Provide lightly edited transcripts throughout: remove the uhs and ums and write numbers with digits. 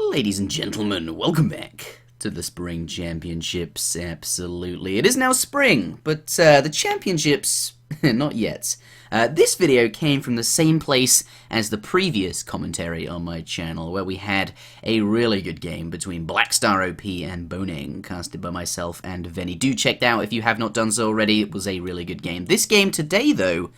Ladies and gentlemen, welcome back to the Spring Championships. Absolutely. It is now spring, but the championships, not yet. This video came from the same place as the previous commentary on my channel, where we had a really good game between Blackstar OP and Boneng, casted by myself and Veni. Do check that out if you have not done so already. It was a really good game. This game today, though,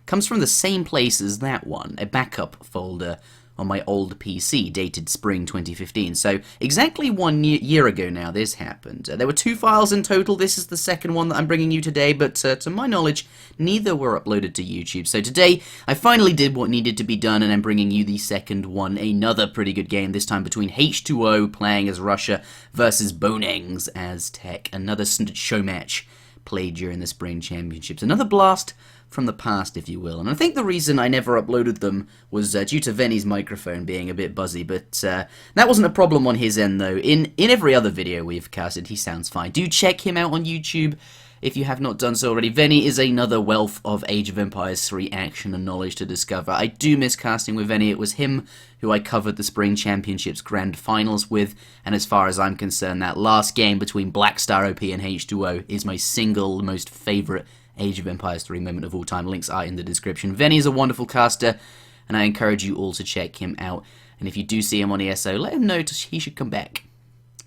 comes from the same place as that one, a backup folder on my old PC, dated spring 2015. So exactly 1 year ago now this happened. There were 2 files in total. This is the second one that I'm bringing you today, but to my knowledge, neither were uploaded to YouTube. So today, I finally did what needed to be done, and I'm bringing you the second one, another pretty good game, this time between H2O playing as Russia versus Boneng's Aztec. Another Showmatch played during the Spring Championships. Another blast from the past, if you will. And I think the reason I never uploaded them was due to Veni's microphone being a bit buzzy, but that wasn't a problem on his end, though. In every other video we've casted, he sounds fine. Do check him out on YouTube if you have not done so already. Veni is another wealth of Age of Empires 3 action and knowledge to discover. I do miss casting with Veni. It was him who I covered the Spring Championships Grand Finals with, and as far as I'm concerned, that last game between Blackstar OP and H2O is my single most favourite Age of Empires 3 moment of all time. Links are in the description. Veni is a wonderful caster, and I encourage you all to check him out. And if you do see him on ESO, let him know he should come back.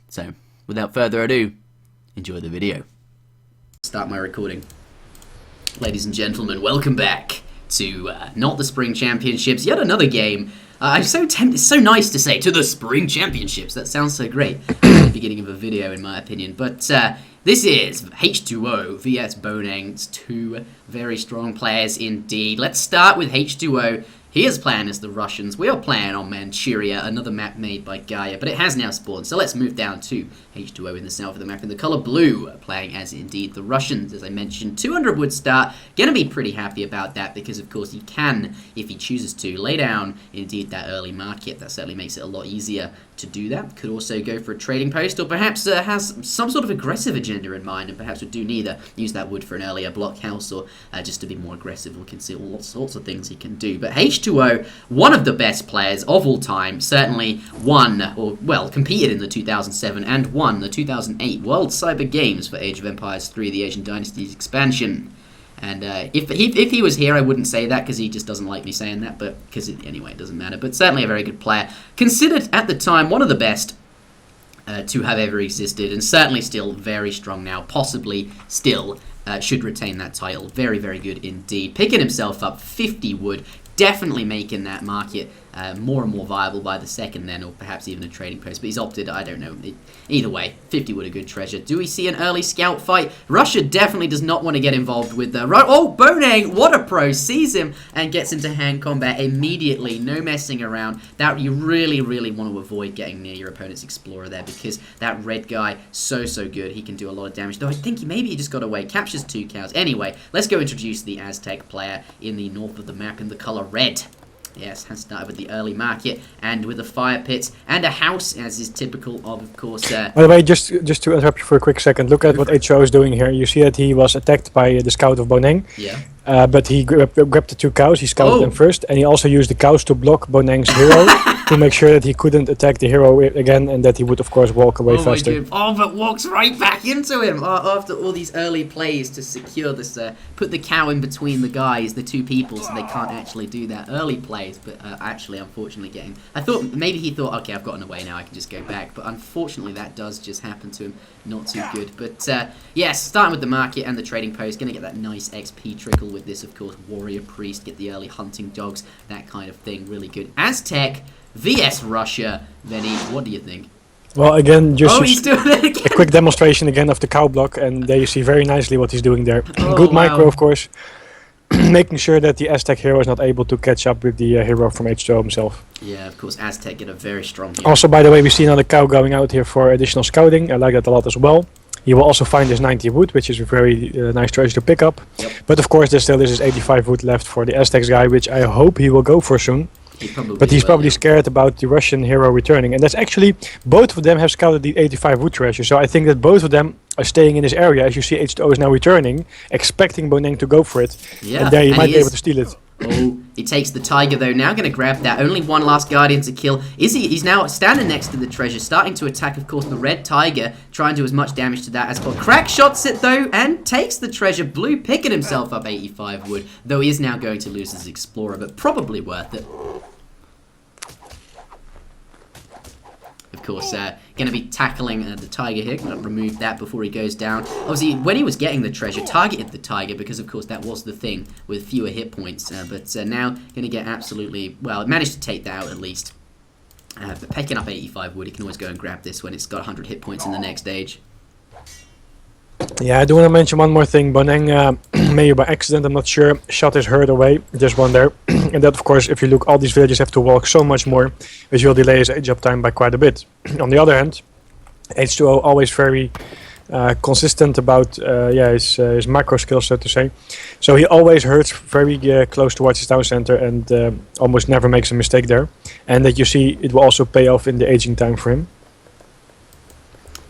So, without further ado, enjoy the video. Start my recording. Ladies and gentlemen, welcome back to not the Spring Championships, yet another game. I'm so tempted, it's so nice to say, to the Spring Championships. That sounds so great at the beginning of a video, in my opinion. But this is H2O vs Boneng. It's 2 very strong players indeed. Let's start with H2O. He is playing as the Russians. We are playing on Manchuria, another map made by Gaia, but it has now spawned. So let's move down to H2O in the south of the map in the color blue, playing as indeed the Russians. As I mentioned, 200 wood start. Gonna be pretty happy about that because, of course, he can, if he chooses to, lay down indeed that early market. That certainly makes it a lot easier to do that. Could also go for a trading post, or perhaps has some sort of aggressive agenda in mind, and perhaps would do neither. Use that wood for an earlier blockhouse, or just to be more aggressive. We can see all sorts of things he can do. But H2O, one of the best players of all time, certainly won, or well, competed in the 2007 and won the 2008 World Cyber Games for Age of Empires 3, the Asian Dynasties expansion. And if he was here, I wouldn't say that because he just doesn't like me saying that, but anyway, it doesn't matter. But certainly a very good player. Considered at the time one of the best to have ever existed, and certainly still very strong now, possibly still should retain that title. Very, very good indeed. Picking himself up 50 wood, definitely making that market more and more viable by the second then, or perhaps even a trading post. But he's opted, I don't know. Either way, 50 wood a good treasure. Do we see an early scout fight? Russia definitely does not want to get involved with the... Oh, Boneng, what a pro. Sees him and gets into hand combat immediately. No messing around. That you really, really want to avoid getting near your opponent's explorer there, because that red guy, so good. He can do a lot of damage. Though I think maybe he just got away. Captures 2 cows. Anyway, let's go introduce the Aztec player in the north of the map in the color red. Yes, has started with the early market and with a fire pit and a house, as is typical of course. By the way, just to interrupt you for a quick second, look at what H2O is doing here. You see that he was attacked by the scout of Boneng. Yeah. But he grabbed the 2 cows, he scouted them first, and he also used the cows to block Boneng's hero to make sure that he couldn't attack the hero again, and that he would, of course, walk away faster. But walks right back into him after all these early plays to secure this, put the cow in between the guys, the 2 people, so they can't actually do that. Early plays, but actually, unfortunately, I thought, maybe he thought, okay, I've gotten away now, I can just go back, but unfortunately, that does just happen to him. Not too good. But, yes, starting with the market and the trading post, going to get that nice XP trickle with this, of course, warrior priest, get the early hunting dogs, that kind of thing, really good. Aztec vs Russia. Veni, what do you think? Well, again, just he's doing it again. A quick demonstration again of the cow block, and there you see very nicely what he's doing there. Good micro, of course, making sure that the Aztec hero is not able to catch up with the hero from H2O himself. Yeah, of course, Aztec get a very strong hero. Also, by the way, we see another cow going out here for additional scouting. I like that a lot as well. He will also find his 90 wood, which is a very nice treasure to pick up. Yep. But of course, there still is 85 wood left for the Aztecs guy, which I hope he will go for soon. But he's probably scared about the Russian hero returning. And that's actually, both of them have scouted the 85 wood treasure. So I think that both of them are staying in this area. As you see, H2O is now returning, expecting Boneng to go for it. Yeah, and there he might be able to steal it. Oh, he takes the tiger though. Now going to grab that. Only one last guardian to kill. He's now standing next to the treasure, starting to attack, of course, the red tiger, trying to do as much damage to that as possible. Crack shots it though, and takes the treasure. Blue picking himself up 85 wood, though he is now going to lose his explorer, but probably worth it. Of course, going to be tackling the tiger here. Going to remove that before he goes down. Obviously, when he was getting the treasure, targeted the tiger because, of course, that was the thing with fewer hit points. But now going to get absolutely, well, managed to take that out at least. But picking up 85 wood, he can always go and grab this when it's got 100 hit points in the next stage. Yeah, I do want to mention one more thing. Boneng, maybe by accident, I'm not sure, shot his herd away. Just one there. And that, of course, if you look, all these villages have to walk so much more, which will delay his age up time by quite a bit. On the other hand, H2O always very consistent about his macro skills, so to say. So he always herds very close towards his town center and almost never makes a mistake there. And that you see, it will also pay off in the aging time for him.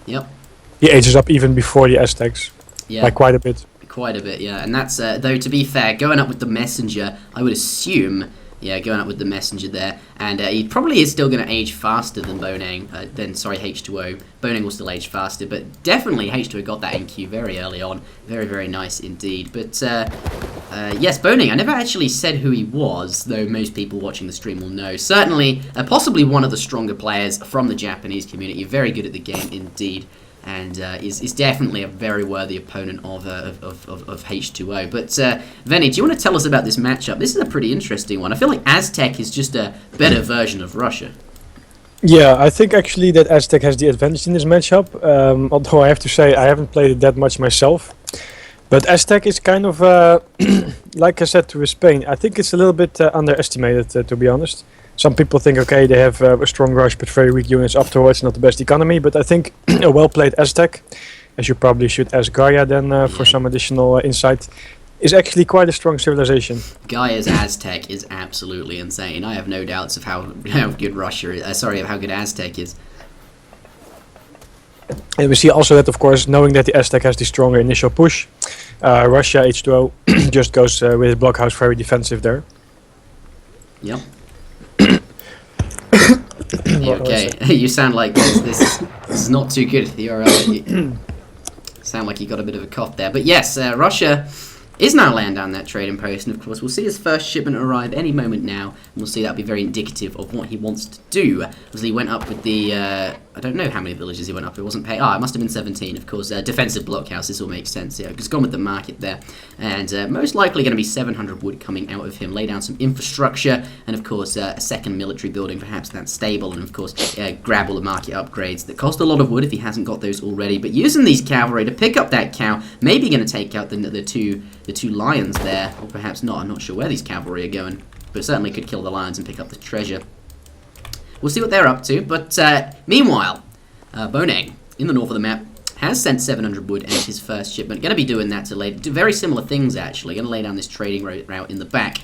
Yep. He ages up even before the Aztecs, by quite a bit. Quite a bit, yeah. And that's, though, to be fair, going up with the messenger, I would assume, going up with the messenger there. And he probably is still going to age faster than Boneng, H2O. Boneng will still age faster, but definitely H2O got that NQ very early on. Very, very nice indeed. But, yes, Boneng, I never actually said who he was, though most people watching the stream will know. Certainly, possibly one of the stronger players from the Japanese community. Very good at the game indeed. And is definitely a very worthy opponent of H2O. But Veni, do you want to tell us about this matchup? This is a pretty interesting one. I feel like Aztec is just a better version of Russia. Yeah, I think actually that Aztec has the advantage in this matchup. Although I have to say I haven't played it that much myself. But Aztec is kind of, like I said to Spain, I think it's a little bit underestimated, to be honest. Some people think, okay, they have a strong rush but very weak units afterwards, not the best economy. But I think a well-played Aztec, as you probably should ask Gaia then for some additional insight, is actually quite a strong civilization. Gaia's Aztec is absolutely insane. I have no doubts of how good Russia is, of how good Aztec is. And we see also that, of course, knowing that the Aztec has the stronger initial push, Russia, H2O, just goes with his blockhouse very defensive there. Yep. Okay, you sound like this is not too good. You're you sound like you got a bit of a cough there. But yes, Russia is now laying down that trading post, and of course we'll see his first shipment arrive any moment now, and we'll see that'll be very indicative of what he wants to do. As he went up with the, I don't know how many villages he went up, it wasn't paid, it must have been 17, of course, defensive blockhouse, this all makes sense, yeah, he's gone with the market there, and most likely going to be 700 wood coming out of him, lay down some infrastructure, and of course a second military building, perhaps that's stable, and of course grab all the market upgrades that cost a lot of wood if he hasn't got those already, but using these cavalry to pick up that cow, maybe going to take out the two lions there, or perhaps not. I'm not sure where these cavalry are going, but certainly could kill the lions and pick up the treasure. We'll see what they're up to, but meanwhile, Boneng, in the north of the map, has sent 700 wood as his first shipment. Going to be doing that to do very similar things, actually. Going to lay down this trading route in the back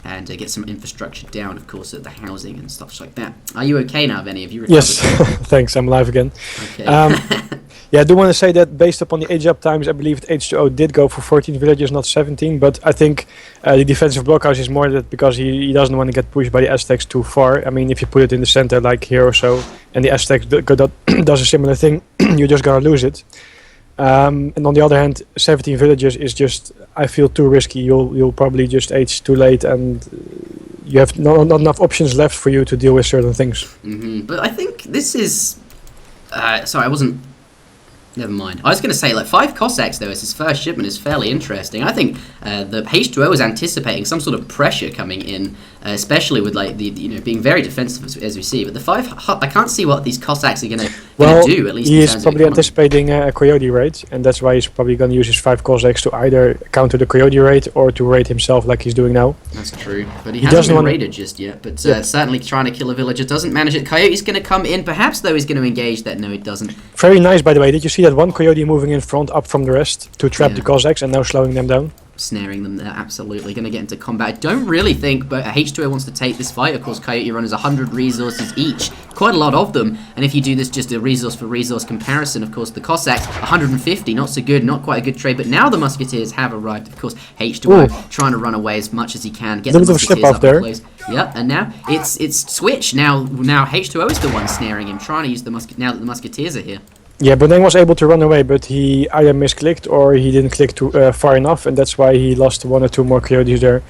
and get some infrastructure down, of course, at the housing and stuff like that. Are you okay now, Veni? Have you recovered? Yes, thanks, I'm alive again. Okay. Yeah, I do want to say that based upon the age up times, I believe that H2O did go for 14 villages, not 17. But I think the defensive blockhouse is more that because he doesn't want to get pushed by the Aztecs too far. I mean, if you put it in the center like here or so, and the Aztecs does a similar thing, you're just gonna lose it. And on the other hand, 17 villages is just, I feel, too risky. You'll probably just age too late, and you have not enough options left for you to deal with certain things. But I think this is, sorry, I wasn't. Never mind. I was going to say, like, 5 Cossacks, though, as his first shipment is fairly interesting. I think the H2O is anticipating some sort of pressure coming in, especially with, like, being very defensive, as we see. But the 5, I can't see what these Cossacks are going to do, at least he in is terms probably of anticipating a coyote raid, and that's why he's probably going to use his 5 Cossacks to either counter the coyote raid or to raid himself like he's doing now. That's true. But he hasn't been raided just yet, but certainly trying to kill a villager doesn't manage it. Coyote's going to come in, perhaps, though, he's going to engage that. No, he doesn't. Very nice, by the way. Did you see that one coyote moving in front up from the rest to trap the Cossacks and now slowing them down? snaring them there, absolutely. Going to get into combat. I don't really think, but H2O wants to take this fight. Of course, Coyote runners 100 resources each. Quite a lot of them. And if you do this just a resource for resource comparison, of course, the Cossacks, 150. Not so good, not quite a good trade. But now the Musketeers have arrived. Of course, H2O trying to run away as much as he can. Get the Musketeers up there. Close. Yep, and now it's switch. Now H2O is the one snaring him, trying to use the now that the Musketeers are here. Yeah, Boneng was able to run away, but he either misclicked or he didn't click too far enough, and that's why he lost 1 or 2 more coyotes there.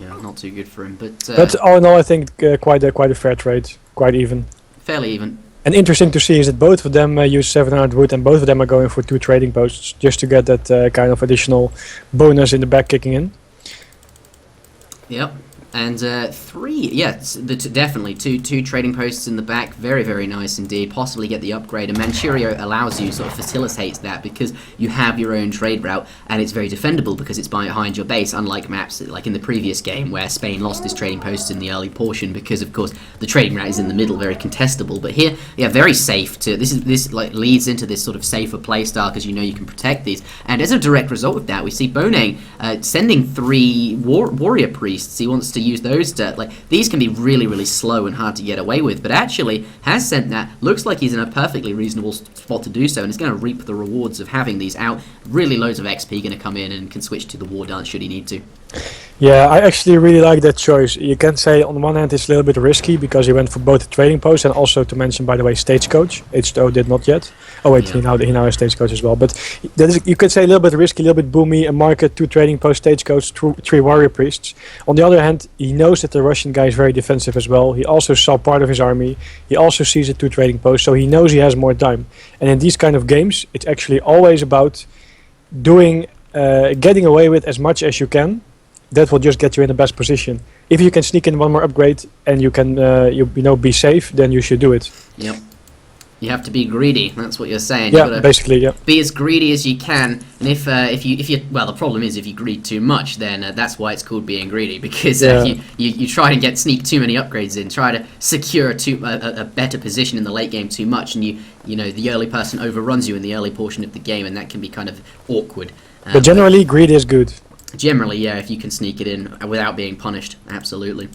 Yeah, not too good for him, but all in all, I think quite a fair trade, quite even. Fairly even. And interesting to see is that both of them use 700 wood, and both of them are going for 2 trading posts just to get that kind of additional bonus in the back kicking in. Yep. And 3, yeah, definitely two trading posts in the back, very, very nice indeed. Possibly get the upgrade, and Manchurio allows you, sort of facilitates that because you have your own trade route, and it's very defendable because it's behind your base. Unlike maps like in the previous game where Spain lost his trading posts in the early portion because, of course, the trading route is in the middle, very contestable. But here, yeah, very safe. This like leads into this sort of safer playstyle because you know you can protect these. And as a direct result of that, we see Boneng sending 3 warrior priests. He wants to use those to, these can be really, really slow and hard to get away with, but actually has sent that. Looks like he's in a perfectly reasonable spot to do so, and is going to reap the rewards of having these out. Really loads of XP going to come in, and can switch to the war dance should he need to. Yeah, I actually really like that choice. You can say on one hand it's a little bit risky because he went for both the trading posts and also, to mention by the way, Stagecoach. H2O did not yet. Oh wait, yeah. he now has Stagecoach as well. But that is, you could say, a little bit risky, a little bit boomy, a market, 2 trading posts, Stagecoach, 3 warrior priests. On the other hand, he knows that the Russian guy is very defensive as well. He also saw part of his army. He also sees the 2 trading posts, so he knows he has more time. And in these kind of games, it's actually always about getting away with as much as you can. That will just get you in the best position. If you can sneak in 1 more upgrade and you can, be safe, then you should do it. Yep. You have to be greedy. That's what you're saying. Yeah, basically, yeah. Be as greedy as you can. And if you well, the problem is if you greed too much, then that's why it's called being greedy. Because you try and sneak too many upgrades in, try to secure a better position in the late game too much, and the early person overruns you in the early portion of the game, and that can be kind of awkward. But generally, greed is good. Generally, yeah, if you can sneak it in without being punished, absolutely.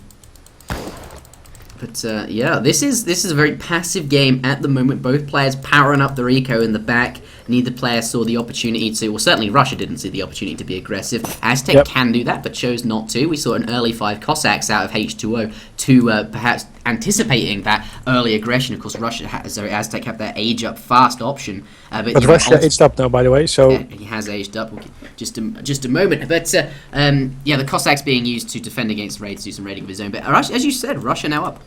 But yeah, this is a very passive game at the moment. Both players powering up their eco in the back. Neither player saw the opportunity to, well, certainly Russia didn't see the opportunity to be aggressive. Aztec can do that, but chose not to. We saw an early 5 Cossacks out of H2O to perhaps anticipating that early aggression. Of course, Aztec have that age up fast option. But Russia aged up now, by the way, so... Yeah, he has aged up. Just a moment. But yeah, the Cossacks being used to defend against raids, do some raiding of his own. But as you said, Russia now up.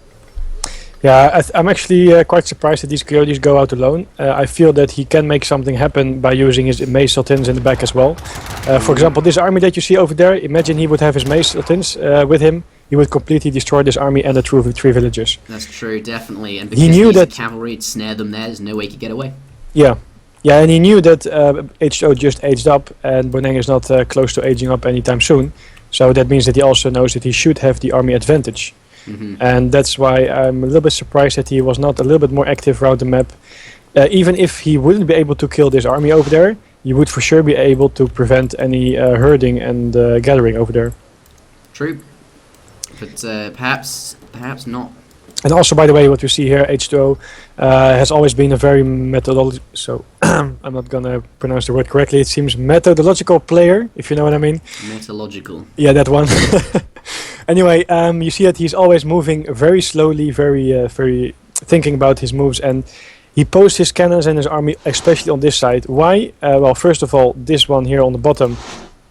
Yeah, I'm actually quite surprised that these coyotes go out alone. I feel that he can make something happen by using his mace sultans in the back as well. For example, this army that you see over there, imagine he would have his mace sultans with him. He would completely destroy this army and the 3 villages. That's true, definitely. And because he knew that cavalry would snare them there, there's no way he could get away. Yeah, and he knew that H2O just aged up, and Boneng is not close to aging up anytime soon. So that means that he also knows that he should have the army advantage. And that's why I'm a little bit surprised that he was not a little bit more active around the map. Even if he wouldn't be able to kill this army over there, you would for sure be able to prevent any herding and gathering over there. True, but perhaps not. And also, by the way, what you see here, H2O has always been a very methodological, so I'm not gonna pronounce the word correctly, it seems methodological player, if you know what I mean. Methodological. Yeah, that one. Anyway, you see that he's always moving very slowly, very thinking about his moves, and he posts his cannons and his army, especially on this side. Why? Well, first of all, this one here on the bottom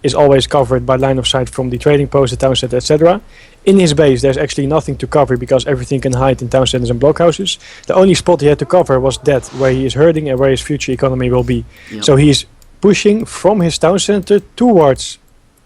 is always covered by line of sight from the trading post, the town center, etc. In his base, there's actually nothing to cover because everything can hide in town centers and blockhouses. The only spot he had to cover was that, where he is herding and where his future economy will be. Yep. So he is pushing from his town center towards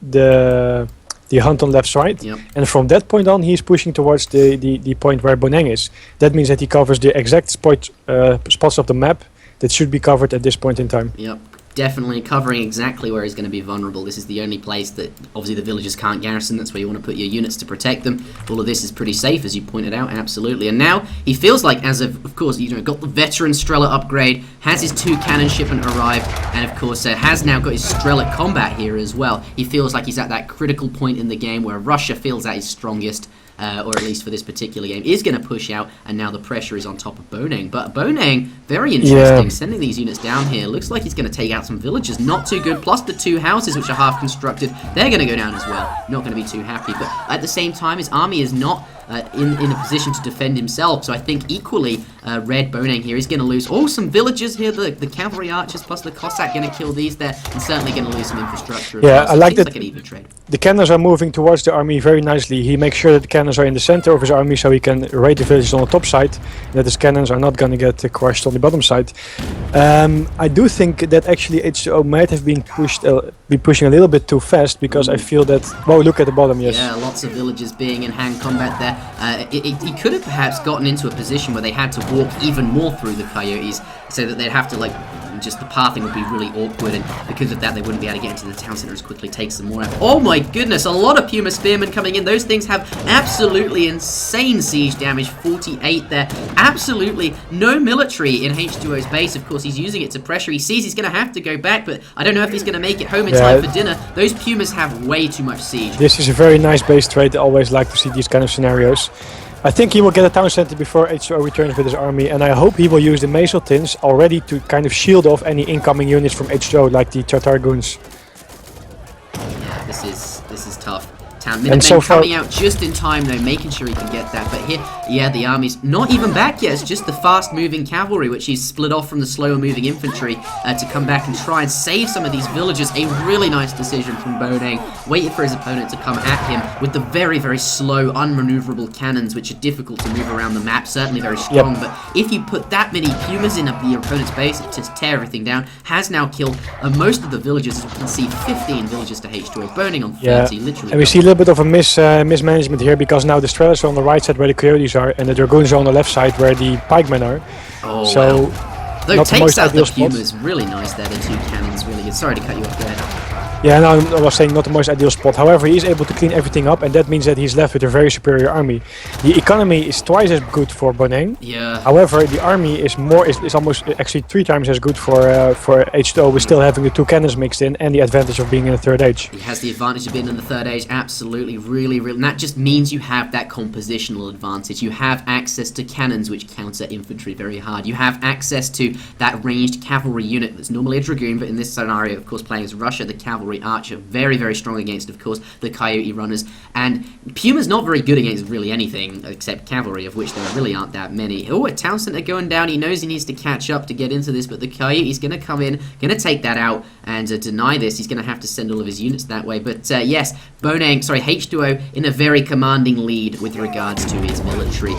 the hunt on left side, and from that point on he's pushing towards the point where Boneng is. That means that he covers the exact spots of the map that should be covered at this point in time. Yep. definitely covering exactly where he's going to be vulnerable. This is the only place that obviously the villagers can't garrison. That's where you want to put your units to protect them. All of this is pretty safe, as you pointed out, absolutely. And now he feels like, as of course, got the veteran Strela upgrade, has his 2 cannon shipment arrived, and of course has now got his Strela combat here as well. He feels like he's at that critical point in the game where Russia feels at his strongest. Or at least for this particular game, is going to push out, and now the pressure is on top of Boneng. But Boneng, very interesting, sending these units down here. Looks like he's going to take out some villagers, not too good, plus the 2 houses, which are half constructed, they're going to go down as well. Not going to be too happy, but at the same time, his army is not in a position to defend himself, so I think equally Red Boneng here is going to lose some villagers here, the cavalry archers plus the Cossack going to kill these there, and certainly going to lose some infrastructure as well. So I like that. Like an even trade. The cannons are moving towards the army very nicely. He makes sure that the cannons are in the center of his army so he can raid the villages on the top side, and that his cannons are not going to get crushed on the bottom side. I do think that actually H2O might have been pushing a little bit too fast, because I feel that, well, look at the bottom, yes. Yeah, lots of villagers being in hand combat there. He could have perhaps gotten into a position where they had to walk even more through the coyotes, so that they'd have to, like, just the pathing would be really awkward, and because of that they wouldn't be able to get into the town center as quickly, takes them more out. Oh my goodness, a lot of Puma Spearmen coming in. Those things have absolutely insane siege damage, 48 there. Absolutely no military in H2O's base. Of course, he's using it to pressure. He sees he's going to have to go back, but I don't know if he's going to make it home in time for dinner. Those Pumas have way too much siege. This is a very nice base trade. I always like to see these kind of scenarios. I think he will get a town center before H2O returns with his army, and I hope he will use the Mesoltins already to kind of shield off any incoming units from H2O, like the Tartargoons. Yeah, this is tough. Minutemen coming out just in time though, making sure he can get that. But here, yeah, the army's not even back yet. It's just the fast-moving cavalry, which he's split off from the slower-moving infantry to come back and try and save some of these villagers. A really nice decision from Boneng. Waited for his opponent to come at him with the very, very slow, unmaneuverable cannons, which are difficult to move around the map. Certainly very strong, but if you put that many Pumas in your opponent's base to tear everything down, has now killed most of the villagers. As you can see, 15 villagers to H2O. Boneng on 30, literally. And we see a little bit of a mismanagement here, because now the Strelas are on the right side where the Coyotes are, and the Dragoons are on the left side where the Pikemen are. Oh, so, wow. Though takes out the Pumas, really nice there, the 2 cannons, really good. Sorry to cut you off, go ahead. Yeah, no, I was saying not the most ideal spot. However, he is able to clean everything up, and that means that he's left with a very superior army. The economy is twice as good for Boneng. Yeah. However, the army is almost actually 3 times as good for H2O, with still having the 2 cannons mixed in and the advantage of being in the third age. He has the advantage of being in the third age, absolutely, really, really. And that just means you have that compositional advantage. You have access to cannons, which counter infantry very hard. You have access to that ranged cavalry unit that's normally a dragoon, but in this scenario, of course, playing as Russia, the cavalry archer, very, very strong against, of course, the coyote runners. And Puma's not very good against really anything except cavalry, of which there really aren't that many. Oh, a town center going down. He knows he needs to catch up to get into this, but the coyote's going to come in, going to take that out and deny this. He's going to have to send all of his units that way. But yes, H2O in a very commanding lead with regards to his military.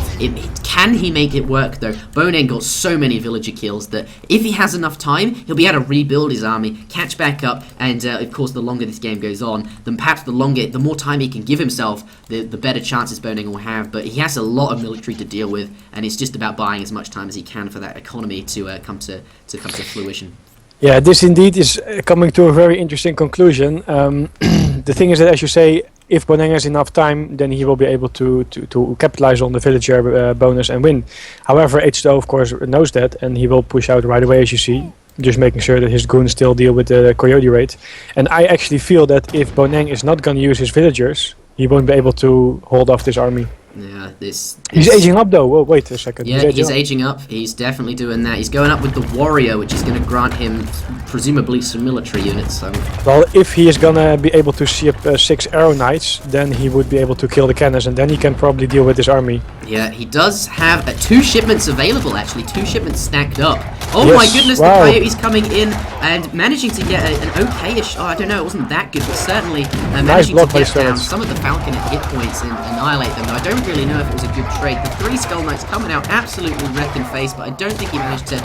Can he make it work, though? Boneng got so many villager kills that if he has enough time, he'll be able to rebuild his army, catch back up, and of course, the longer this game goes on, then perhaps the more time he can give himself, the better chances Boneng will have. But he has a lot of military to deal with, and it's just about buying as much time as he can for that economy to come to fruition. Yeah, this indeed is coming to a very interesting conclusion. The thing is that, as you say, if Boneng has enough time, then he will be able to capitalize on the villager bonus and win. However, H2O, of course, knows that, and he will push out right away, as you see, just making sure that his goons still deal with the coyote raid. And I actually feel that if Boneng is not going to use his villagers, he won't be able to hold off this army. Yeah, he's aging up though. Whoa, wait a second. Yeah, he's aging up. He's definitely doing that. He's going up with the warrior, which is going to grant him presumably some military units. So. Well, if he is going to be able to ship 6 arrow knights, then he would be able to kill the cannons, and then he can probably deal with this army. Yeah, he does have 2 shipments available, actually. 2 shipments stacked up. Oh yes, my goodness, wow. The coyote's coming in and managing to get an okayish, I don't know, it wasn't that good, but certainly managing to get down some of the Falcon hit points and annihilate them. Though I don't really know if it was a good trade. The 3 Skull Knights coming out absolutely wrecking face, but I don't think he managed to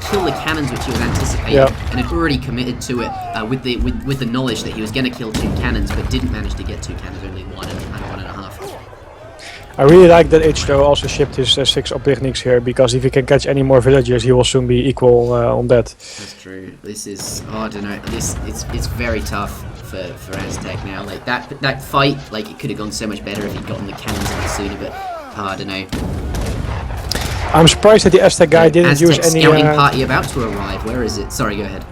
kill the cannons, which he was anticipating, and had already committed to it with the knowledge that he was going to kill 2 cannons, but didn't manage to get 2 cannons, only 1 and 1.5. I really like that H2O also shipped his 6 Oblichniks here, because if he can catch any more villagers, he will soon be equal on that. That's true. This is, oh, I don't know. It's very tough for Aztec now. Like that fight, like it could have gone so much better if he'd gotten the cannons a bit sooner. But oh, I don't know. I'm surprised that the Aztec guy didn't use any. Scouting party about to arrive. Where is it? Sorry, go ahead.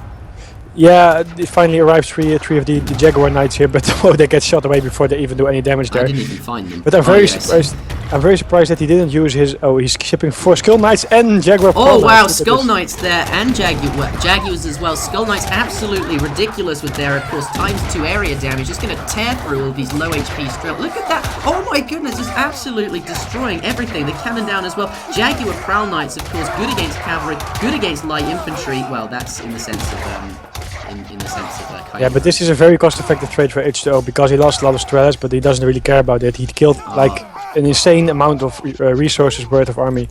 Yeah, they finally arrived three of the Jaguar Knights here, but they get shot away before they even do any damage there. I didn't even find them. But I'm very surprised. I'm very surprised that he didn't use his. Oh, he's shipping 4 Skull Knights and Jaguar. Oh wow, Skull Knights there and Jaguars as well. Skull Knights absolutely ridiculous with their, of course, ×2 area damage. Just going to tear through all these low HP strength. Look at that! Oh my goodness, just absolutely destroying everything. The cannon down as well. Jaguar Prowl Knights, of course, good against cavalry, good against light infantry. Well, that's in the sense of. In the sense of yeah, but this is a very cost-effective trade for H2O because he lost a lot of Strellas, but he doesn't really care about it. He killed like an insane amount of resources worth of army.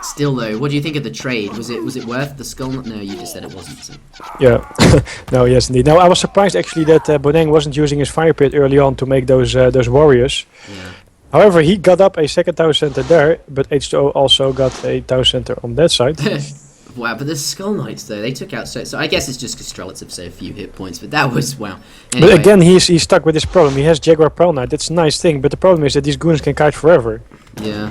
Still though, what do you think of the trade? Was it worth the skull? No, you just said it wasn't. So. Yeah, no, yes indeed. Now I was surprised actually that Boneng wasn't using his fire pit early on to make those warriors. Yeah. However, he got up a second town center there, but H2O also got a town center on that side. Wow, but the Skull Knights though, they took out so I guess it's just because Strelitz have so few hit points, but that was wow. Anyway. But again, he's stuck with this problem. He has Jaguar Prowl Knight, that's a nice thing, but the problem is that these goons can kite forever. Yeah,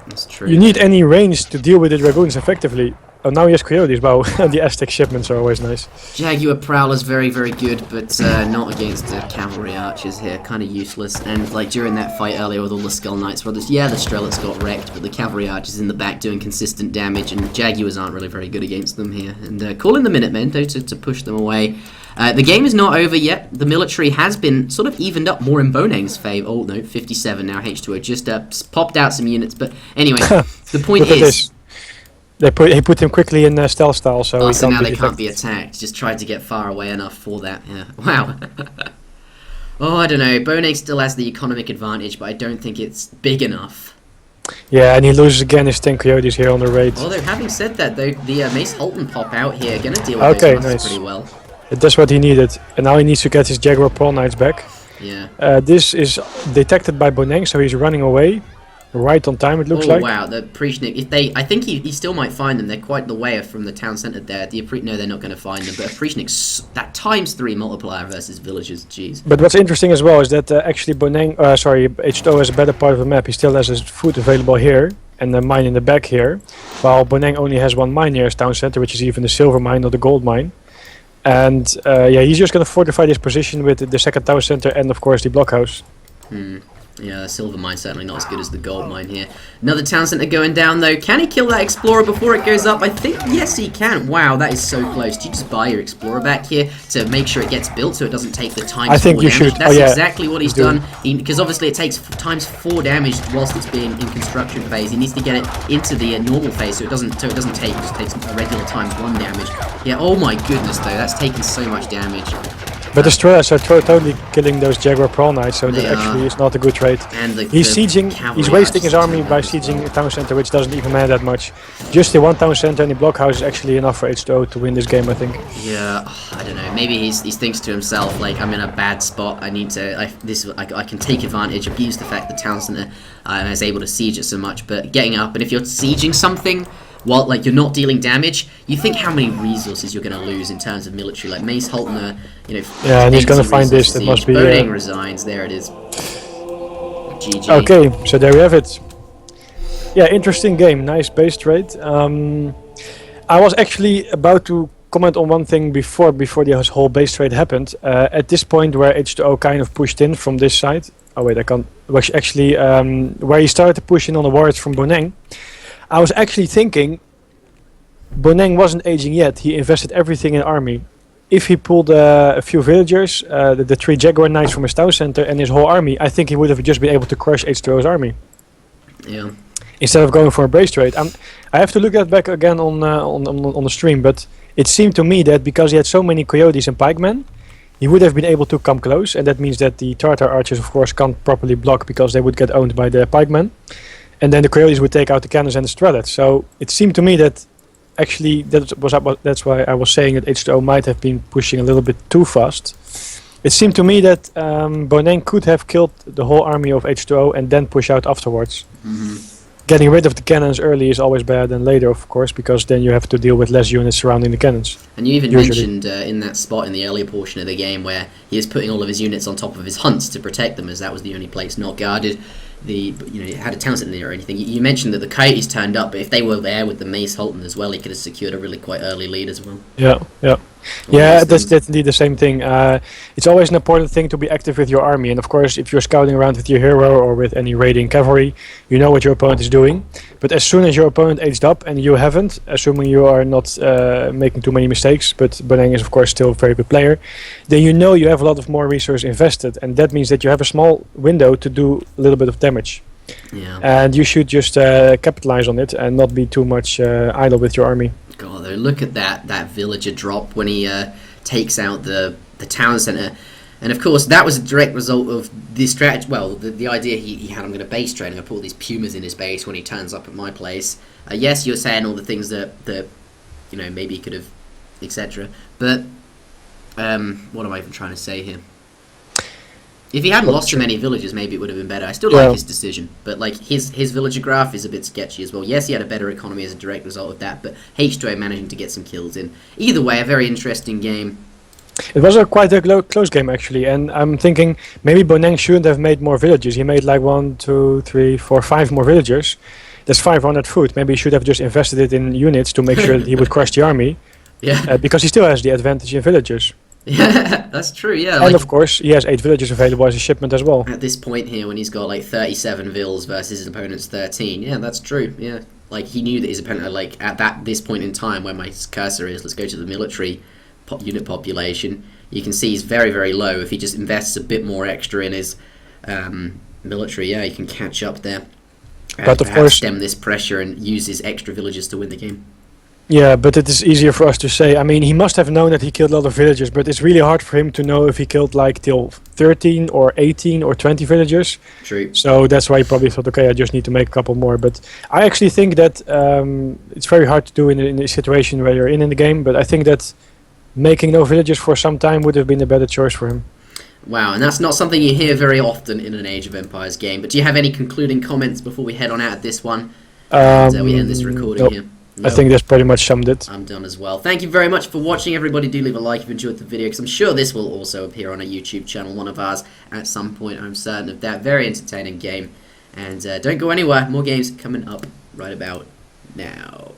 that's true. You need any range to deal with the dragoons effectively. Oh, now he has Coyotes, wow, the Aztec shipments are always nice. Jaguar Prowler's very, very good, but not against the cavalry archers here, kind of useless. And like during that fight earlier with all the Skull Knights brothers, yeah, the Strelitz got wrecked, but the cavalry archers in the back doing consistent damage, and Jaguars aren't really very good against them here. And calling the Minutemen, though, to push them away. The game is not over yet. The military has been sort of evened up more in Boneng's favour. Oh, no, 57 now, H2O just popped out some units. But anyway, the point is... He put him quickly in stealth style, so so now they can't be attacked. Just tried to get far away enough for that. Yeah. Wow. Oh, I don't know. Boneng still has the economic advantage, but I don't think it's big enough. Yeah, and he loses again his 10 Coyotes here on the raid. Although, having said that, though, the Mace Holton pop out here, going to deal with those nice. Pretty well. That's what he needed. And now he needs to get his Jaguar Prowl Knights back. Yeah. This is detected by Boneng, so he's running away. Right on time, it looks like. Oh wow, the Prishnik. I think he still might find them. They're quite the way from the town centre there. No, they're not going to find them. But a Prishnik, that ×3 multiplier versus villagers, jeez. But what's interesting as well is that actually H2O has a better part of the map. He still has his food available here and a mine in the back here, while Boneng only has one mine near his town centre, which is even the silver mine, not the gold mine. And yeah, he's just going to fortify this position with the second town centre and of course the blockhouse. Yeah, the silver mine certainly not as good as the gold mine here. Another town centre going down though. Can he kill that explorer before it goes up? I think yes he can. Wow, that is so close. Do you just buy your explorer back here to make sure it gets built so it doesn't take the ×4 I think you damage? should. That's exactly what he's done. Because obviously it takes ×4 damage whilst it's being in construction phase. He needs to get it into the normal phase so it doesn't take. It just takes a regular ×1 damage. Yeah. Oh my goodness though, that's taken so much damage. But the Strellas are totally killing those Jaguar Prowl Knights, so that actually is not a good trade. And he's sieging, he's wasting his army by sieging a town center, which doesn't even matter that much. Just the one town center and the blockhouse is actually enough for H2O to win this game, I think. Yeah, I don't know. Maybe he thinks to himself, like, I'm in a bad spot. I need to. I can take advantage, abuse the fact that town center is able to siege it so much. But getting up, and if you're sieging something, while like you're not dealing damage, you think how many resources you're going to lose in terms of military. Like Mace Holtner, yeah, and he's going to find this. That must be. Boneng resigns. There it is. GG. Okay, so there we have it. Yeah, interesting game. Nice base trade. I was actually about to comment on one thing before the whole base trade happened. At this point, where H2O kind of pushed in from this side. Oh wait, I can't. Actually, where he started to push in on the warriors from Boneng. I was actually thinking Boneng wasn't aging yet. He invested everything in army. If he pulled a few villagers, the 3 Jaguar Knights from his town center and his whole army, I think he would have just been able to crush H2O's army. Yeah. Instead of going for a base trade. I have to look that back again on the stream, but it seemed to me that because he had so many Coyotes and Pikemen, he would have been able to come close, and that means that the Tartar archers of course can't properly block because they would get owned by the Pikemen. And then the Coyotes would take out the cannons and the Strelets. So it seemed to me that actually that's why I was saying that H2O might have been pushing a little bit too fast. It seemed to me that Boneng could have killed the whole army of H2O and then push out afterwards. Getting rid of the cannons early is always better than later, of course, because then you have to deal with less units surrounding the cannons. And you even mentioned in that spot in the earlier portion of the game where he is putting all of his units on top of his hunts to protect them, as that was the only place not guarded. It had a town sitting there or anything. You mentioned that the coyotes turned up, but if they were there with the Mace Halton as well, he could have secured a really quite early lead as well. Yeah, that's indeed the same thing. It's always an important thing to be active with your army, and of course, if you're scouting around with your hero or with any raiding cavalry, you know what your opponent is doing. But as soon as your opponent aged up and you haven't, assuming you are not making too many mistakes, but Boneng is of course still a very good player, then you know you have a lot of more resources invested, and that means that you have a small window to do a little bit of damage. Yeah. And you should just capitalize on it and not be too much idle with your army. God, though, look at that villager drop when he takes out the town centre. And of course, that was a direct result of the strategy. Well, the idea he had, I'm going to base train. I'm going to put all these pumas in his base when he turns up at my place. Yes, you're saying all the things that maybe he could have, etc. But what am I even trying to say here? If he hadn't lost so many villagers, maybe it would have been better. I still like his decision, but like his villager graph is a bit sketchy as well. Yes, he had a better economy as a direct result of that, but H2O managing to get some kills in. Either way, a very interesting game. It was quite a close game actually, and I'm thinking maybe Boneng shouldn't have made more villages. He made like 1, 2, 3, 4, 5 more villagers. That's 500 food. Maybe he should have just invested it in units to make sure that he would crush the army. Yeah. Because he still has the advantage in villagers. Yeah, that's true, yeah. And of course, he has 8 villagers available as a shipment as well. At this point here, when he's got like 37 vills versus his opponent's 13, yeah, that's true, yeah. Like, he knew that his opponent, like, at this point in time where my cursor is, let's go to the military unit population, you can see he's very, very low. If he just invests a bit more extra in his military, yeah, he can catch up there. But of course, stem this pressure and use his extra villagers to win the game. Yeah, but it is easier for us to say. I mean, he must have known that he killed a lot of villagers, but it's really hard for him to know if he killed like till 13 or 18 or 20 villagers. True. So that's why he probably thought, okay, I just need to make a couple more. But I actually think that it's very hard to do in a situation where you're in the game, but I think that making no villagers for some time would have been a better choice for him. Wow, and that's not something you hear very often in an Age of Empires game. But do you have any concluding comments before we head on out of this one? And we end this recording here. No. I think that's pretty much summed it. I'm done as well. Thank you very much for watching, everybody. Do leave a like if you enjoyed the video, because I'm sure this will also appear on a YouTube channel, one of ours, at some point. I'm certain of that. Very entertaining game. And don't go anywhere. More games coming up right about now.